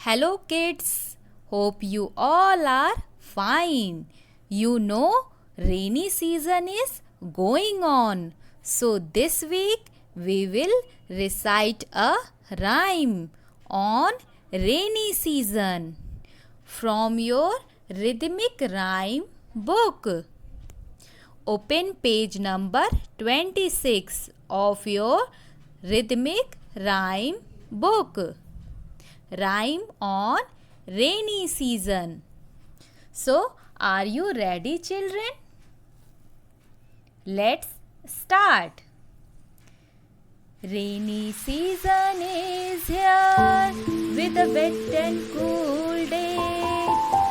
Hello kids, hope you all are fine. You know rainy season is going on. So this week we will recite a rhyme on rainy season from your rhythmic rhyme book. Open page number 26 of your rhythmic rhyme book. Rhyme on rainy season. So, are you ready, children? Let's start. Rainy season is here with a wet and cool day.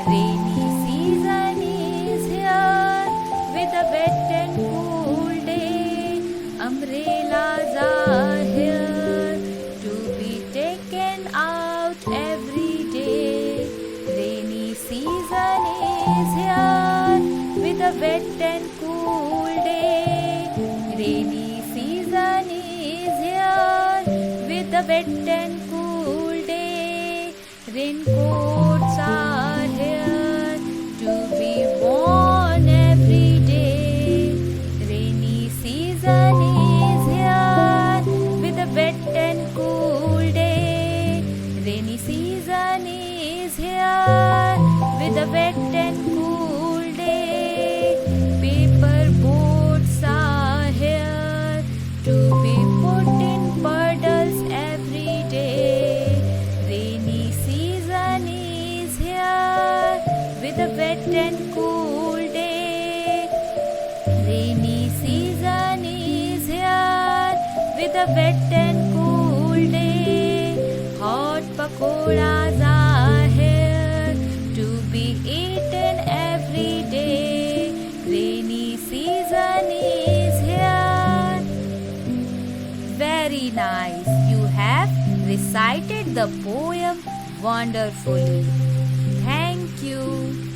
Rainy season is here with a wet and cool day. Umbrellas are here to be taken out every day. Rainy season is here with a wet and cool day. Rainy season is here with a wet and cool day. Raincoats are here to be worn every day. Rainy season is here with a wet and cool day. Rainy season is here with a wet and cool day. Paper boats are here to be put in puddles every day. Rainy season is here with a wet and cool day. Rainy season is here with a wet and cool day. Hot pakoras are here to be eaten every day. Rainy season is here. Very nice. You have recited the poem wonderfully. Thank you.